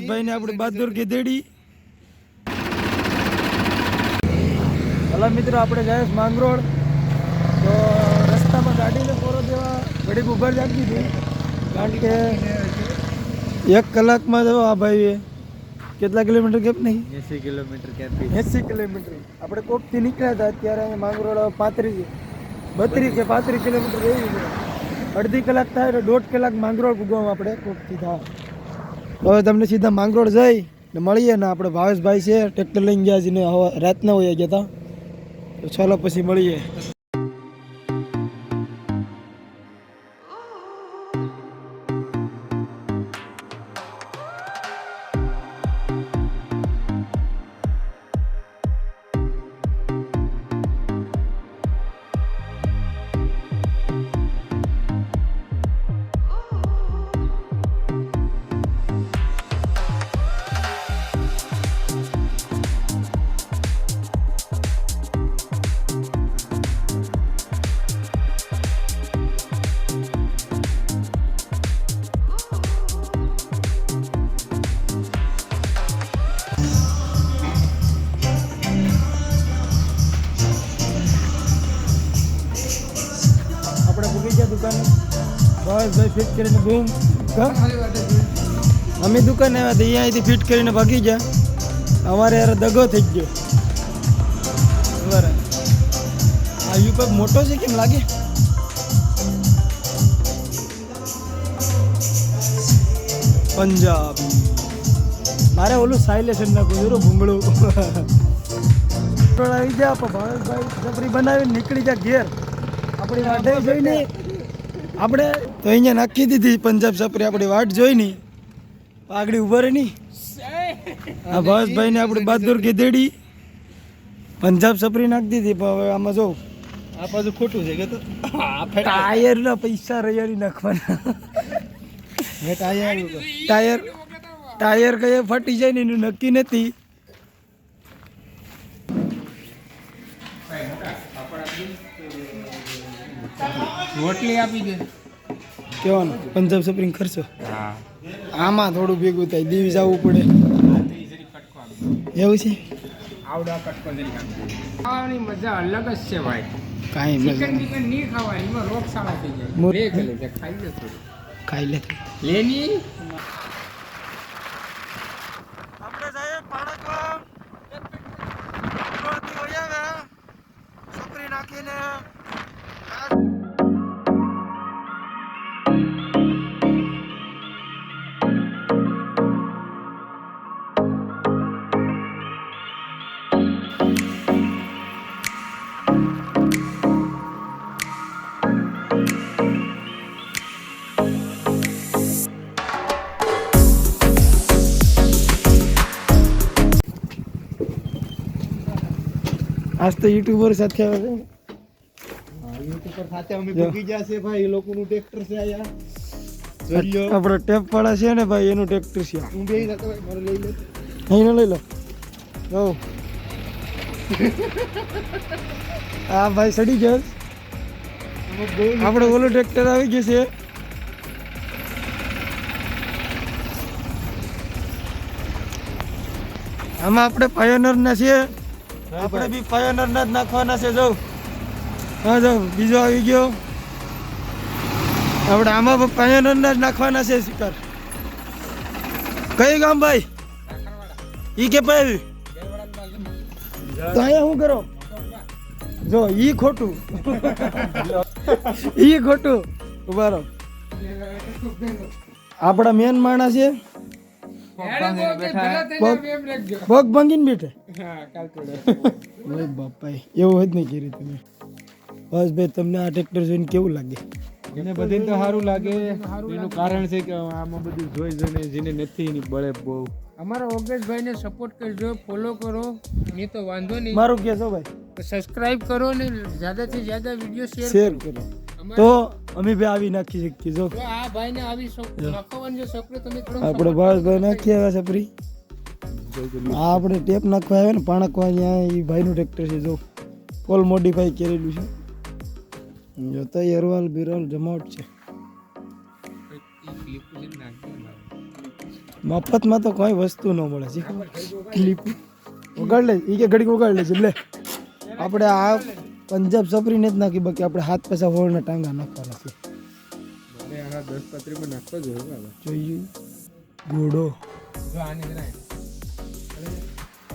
ભાઈ ને આપણી બહાદુર ગધેડી. હલો મિત્રો, આપણે જાય માંગરોળ. તો રસ્તામાં ગાડીને પોરો દેવા ઘડીક ઉભા રાખી દીધી, કારણ કે 1 કલાકમાં જો આ ભાઈ કેટલા કિલોમીટર કેપ નહીં 80 કિલોમીટર કેપ 80 કિલોમીટર આપણે કોકથી નીકળ્યા હતા. અત્યારે અહીંયા માંગરોળ 32 કે 35 કિલોમીટર રહી છે. અડધી કલાક થાય એટલે 1.5 કલાક માંગરોળ પૂગવામાં આપણે કોકથી થાય. હવે તમને સીધા માંગરોળ જઈ ને મળીએ ને. આપણે ભાવેશભાઈ છે ટ્રેક્ટર લઈને ગયા છે ને રાતના હોય ગયા હતા. તો ચાલો પછી મળીએ. દુકાને ભાઈ ફિટ કરીને બૂમ અમે દુકાને આવ્યા તો અહીંયાથી ફિટ કરીને ભાગી ગયા. અમારે યાર દગો થઈ ગયો. બરાબર, આ યુપક મોટો છે કેમ લાગે? પંજાબ મારે ઓલું સાયલેશન નાખું જરું ભૂંગળું આવી જા. ભાવેશભાઈ જબરી બનાવીને નીકળી જા ઘેર. આપણી વાટે જોઈને આપણે તો અહીંયા નાખી દીધી પંજાબ સપરી. આપણી વાટ જોઈ ની આગળ ઉભા રહી ની. આ ભાવેશભાઈ ને આપણી બહાદુર ગધેડી પંજાબ સપરી નાખી દીધી. પણ હવે આમાં જો આ પાછું ખોટું છે કે તો ટાયર ના પૈસા રૈયારી નાખવાના. ટાયર કઈ ફાટી જાય ને એનું નક્કી નથી. રોટલી આપી દે કેવાનું પંજાબ સપરિંગ ખર્ચો. આમાં થોડું ભેગું થાય. દીવ જવું પડે એવું છે. આવડા કટકો ખાવાની મજા અલગ જ છે ભાઈ. કાંઈ મજા નહીં ખાવાની, એમાં રોગશાળા થઈ જાય. ખાઈ લે થોડું, ખાઈ લે લેની. આપણે જઈએ પાડકવા સપરી નાખીને. આજ તો યુટ્યુબર સાથે આવે છે. યુટ્યુબર સાથે અમે ભૂગી ગયા છે ભાઈ. એ લોકોનું ટ્રેક્ટર છે આયા. આપણો ટેપ વાળા છે ને ભાઈ, એનું ટ્રેક્ટર છે. હું બે જતો ભાઈ, મારે લઈ લે. અહીં લઈ લો. હા ભાઈ સડી ગયો. આપણે ઓલું ટ્રેક્ટર આવી ગયું છે. આમાં આપણે પાયોનર ના છીએ. આપણે બી પાયોનર ના જ નાખવાના છે. જો હા જો બીજો આવી ગયો. આપણે આમાં પાયોનર ના જ નાખવાના છે. શિકાર કઈ ગામ ભાઈ? ઈ કે પાવી તો અહીંયા શું કરો? જો ઈ ખોટું ઈ ખોટું. ઉભા રહો. આપણા મેન માણસ છે. પગ ભાંગીને બેઠે. બાપા એવું જ નહીં કરી તમે. બસ ભાઈ, તમને આ ટ્રેક્ટર જોઈને કેવું લાગે? એને બધીને તો સારું લાગે. એનું કારણ છે કે આમાં બધું જોઈ જોઈને જેને નથી એની બળે બહુ. અમારા ઓગેશભાઈ ને સપોર્ટ કરજો, ફોલો કરો. નહીં તો વાંધો નહીં. મારું કહેશો ભાઈ, સબસ્ક્રાઇબ કરો ને જ્યાદાથી જ્યાદા વિડીયો શેર કરો તો અમે બી આવી નાખી શકીએ. જો આ ભાઈ ને આવી નાખવાનું જો સપરે તમે આપણે ભાવેશભાઈ નાખી આવ્યા સપરી. આ આપણે ટેપ નાખવા આવ્યા ને પાણકવા. અહીંયા એ ભાઈનું ટ્રેક્ટર છે. જો ફૂલ મોડિફાઈ કરેલું છે. જોતા એરવાલ બિરવાલ જમાવટ છે. મફતમાં તો કોઈ વસ્તુ ન મળે છે ક્લિપ ઉગાડ લે એ કે ઘડીક ઉગાડ લે છે લે આપણે આ પંજાબ સફરીને જ નાખી બાકી આપણે હાથ પૈસા હોળના ટાંગા નાખવાના છે મારે આ 10 પત્રીમાં નાખતો જ હોય બાબા જોઈએ ઘોડો જો આની જરા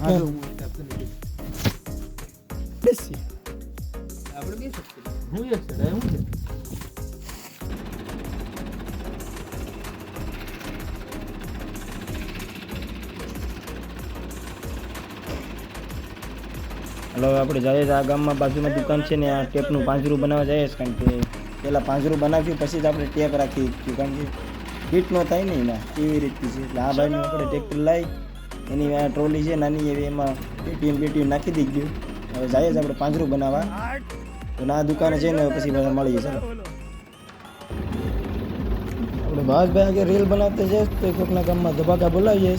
હા હા બેસી આપણે બે શકીએ હું એક ચડાય હું છે હલો આપણે જઈએ છીએ આ ગામમાં બાજુમાં દુકાન છે ને આ ટેપનું પાંજરું બનાવવા જઈએ છીએ કારણ કે પહેલાં પાંજરું બનાવ્યું પછી જ આપણે ટેપ રાખી દીધું કારણ કે ફિટ ન થાય ને એમાં એવી રીતની છે એટલે આ ભાઈનું આપણે ટ્રેક્ટર લાવી એની આ ટ્રોલી છે નાની એવી એમાં પેટીયું નાખી દીધું હવે જઈએ છીએ આપણે પાંજરું બનાવવા તો ના દુકાને છે ને પછી બધા મળીએ ચાલો આપણે ભાસભાઈ આગળ રીલ બનાવતા જઈશ તો કોકના ગામમાં ધબાકા બોલાવીએ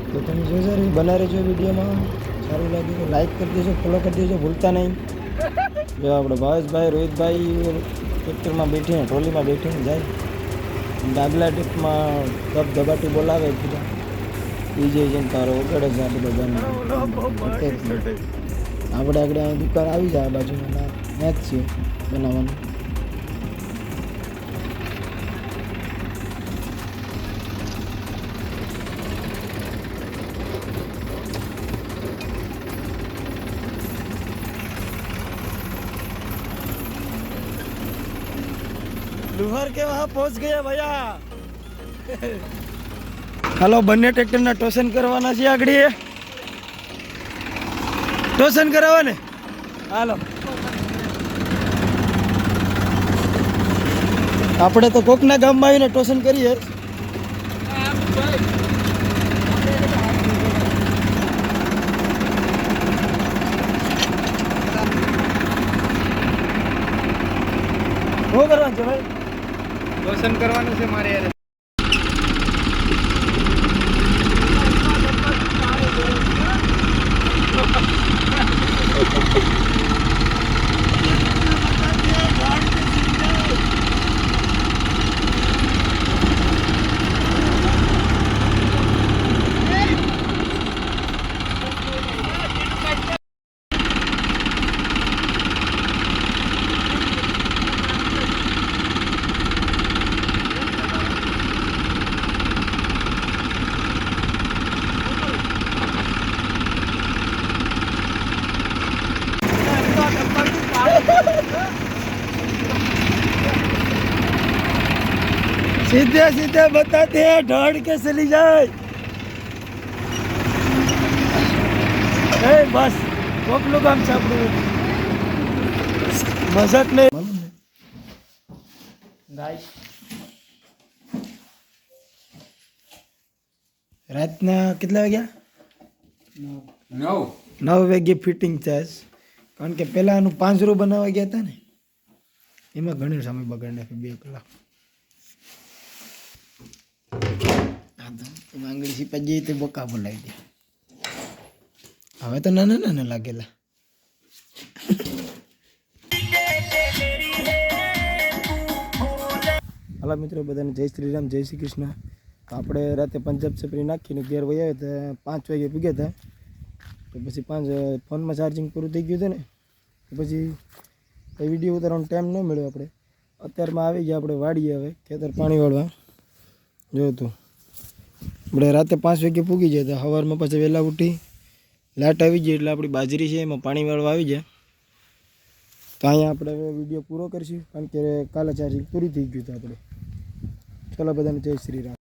તો તમે જોજો રીલ બનાવી રહેજો વિડીયોમાં સારું લાગે તો લાઈક કરી દેજો ફોલો કરી દેજો ભૂલતા નહીં જો આપણે ભાવેશભાઈ રોહિતભાઈ ટ્રેક્ટરમાં બેઠીને ટ્રોલીમાં બેઠીને જાય ડાગલા ટીપમાં ધબાટી બોલાવે બધા બીજે જઈને તારો વગડે જ આપણે આપણે આગળ અહીં દુકાન આવી જાય આ બાજુમાં મેચ છે બનાવવાનું लोहर के वहाँ पहुंच गए भैया हेलो બંને ટ્રેક્ટરના ટોશન કરવાના છે આગળ ટોશન કરાવવા ને હાલો આપણે તો કોકના ગામમાં આવીને ટોશન કરીએ શું કરવાનું છે ભાઈ રોશન કરવાનું છે મારે યાર सीधे सीधे बताते हैं ढाड़ के चली जाए बस कोकलो गाम सापडू મજાક નહીં ગાઈસ રાતના કેટલા વાગ્યા 9 વાગે ફિટિંગ થાય કારણ કે પહેલા આનું પાંજરું બનાવવા ગયા હતા ને એમાં ઘણો સમય બગાડી નાખ્યો 2 કલાક આંગળી સીપા જઈએ તો બકા બોલાવી દે હવે તો નાના નાના લાગેલા હાલો મિત્રો બધાને જય શ્રી રામ જય શ્રી કૃષ્ણ આપણે રાતે પંજાબ સફરી નાખીને ઘેર વહી આવ્યા હતા 5 વાગે પૂગ્યા હતા તો પછી 5 ફોનમાં ચાર્જિંગ પૂરું થઈ ગયું હતું ને તો પછી એ વિડીયો ઉતારવાનો ટાઈમ ન મળ્યો આપણે અત્યારમાં આવી ગયા આપણે વાડીએ હવે ખેતર પાણી વાળવા જો તું આપણે રાતે 5 વાગે પૂગી ગયા હતા સવારમાં પછી વહેલા ઉઠી લાઇટ આવી ગઈ એટલે આપણી બાજરી છે એમાં પાણી વાળવા આવી જાય તો અહીંયા આપણે હવે વિડીયો પૂરો કરીશું કારણ કે કાલે ચાર્જિંગ પૂરી થઈ ગયું હતું આપણે ચલો બધાને જય શ્રી રામ